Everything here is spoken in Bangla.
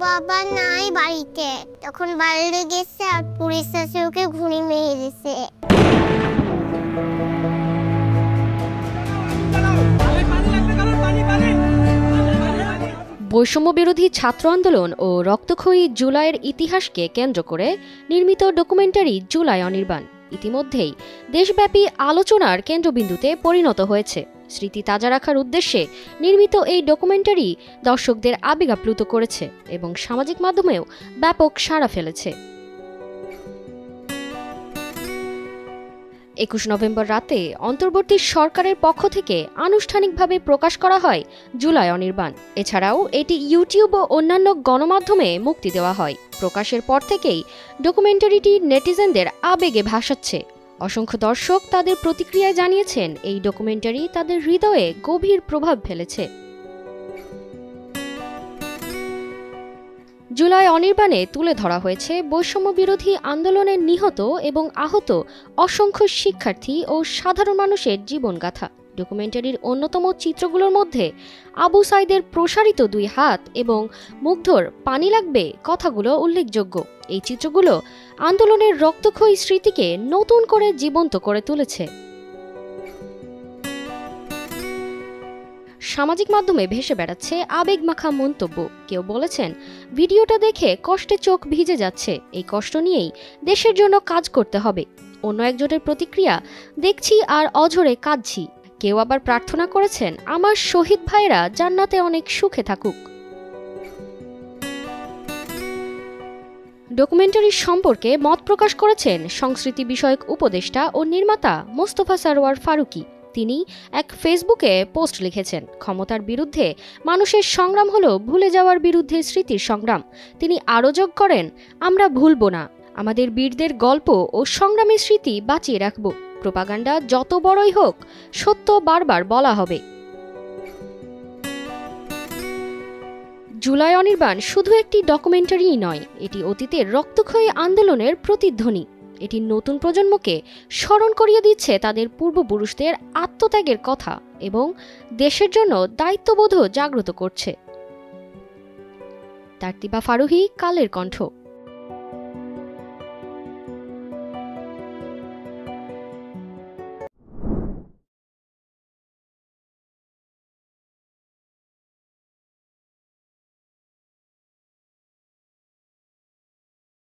বাবা নাই বাড়িতে, তখন বাইরে গেছে আর পুলিশ এসে ওকে গুলি মেরে দিয়েছে। বৈষম্য বিরোধী ছাত্র আন্দোলন ও রক্তক্ষয়ী জুলাইয়ের ইতিহাসকে কেন্দ্র করে নির্মিত ডকুমেন্টারি জুলাই অনির্বাণ ইতিমধ্যেই দেশব্যাপী আলোচনার কেন্দ্রবিন্দুতে পরিণত হয়েছে। স্মৃতি তাজা রাখার উদ্দেশ্যে নির্মিত এই ডকুমেন্টারি দর্শকদের আবেগ আপ্লুত করেছে এবং সামাজিক মাধ্যমেও ব্যাপক সাড়া ফেলেছে। ২১ নভেম্বর রাতে অন্তর্বর্তী সরকারের পক্ষ থেকে আনুষ্ঠানিকভাবে প্রকাশ করা হয় জুলাই অনির্বাণ। এছাড়াও এটি ইউটিউব ও অন্যান্য গণমাধ্যমে মুক্তি দেওয়া হয়। প্রকাশের পর থেকেই ডকুমেন্টারিটি নেটিজেনদের আবেগে ভাসাচ্ছে। অসংখ্য দর্শক তাদের প্রতিক্রিয়ায় জানিয়েছেন এই ডকুমেন্টারি তাদের হৃদয়ে গভীর প্রভাব ফেলেছে। জুলাই অনির্বাণে তুলে ধরা হয়েছে বৈষম্য বিরোধী আন্দোলনে নিহত এবং আহত অসংখ্য শিক্ষার্থী ও সাধারণ মানুষের জীবনগাথা। ডকুমেন্টারির অন্যতম চিত্রগুলোর মধ্যে আবু সাইদের প্রসারিত 2 হাত এবং মুগ্ধর পানি লাগবে কথাগুলো উল্লেখযোগ্য। এই চিত্রগুলো আন্দোলনের রক্তক্ষয়ী স্মৃতিকে নতুন করে জীবন্ত করে তুলেছে। সামাজিক মাধ্যমে ভেসে বেড়াচ্ছে আবেগমাখা মন্তব্য। কেউ বলেছেন, ভিডিওটা দেখে কষ্টে চোখ ভিজে যাচ্ছে, এই কষ্ট নিয়েই দেশের জন্য কাজ করতে হবে। অন্য একজনের প্রতিক্রিয়া, দেখছি আর অঝরে কাঁদছি। কেউ আবার প্রার্থনা করেছেন, আমার শহীদ ভাইরা জান্নাতে অনেক সুখে থাকুক। ডকুমেন্টারি সম্পর্কে মত প্রকাশ করেছেন সংস্কৃতি বিষয়ক উপদেষ্টা ও নির্মাতা মোস্তফা সরওয়ার ফারুকী। তিনি এক ফেসবুকে পোস্ট লিখেছেন, ক্ষমতার বিরুদ্ধে মানুষের সংগ্রাম হলো ভুলে যাওয়ার বিরুদ্ধে স্মৃতির সংগ্রাম। তিনি আরও যোগ করেন, আমরা ভুলব না, আমাদের বীরদের গল্প ও সংগ্রামের স্মৃতি বাঁচিয়ে রাখব। প্রোপাগান্ডা যত বড়ই হোক, সত্য বারবার বলা হবে। জুলাই অনির্বাণ শুধু একটি ডকুমেন্টারিই নয়, এটি অতীতের রক্তক্ষয়ী আন্দোলনের প্রতিধ্বনি। এটি নতুন প্রজন্মকে স্মরণ করিয়ে দিচ্ছে তাদের পূর্বপুরুষদের আত্মত্যাগের কথা এবং দেশের জন্য দায়িত্ববোধও জাগ্রত করছে। তারতিবা ফারুহী, কালের কণ্ঠ।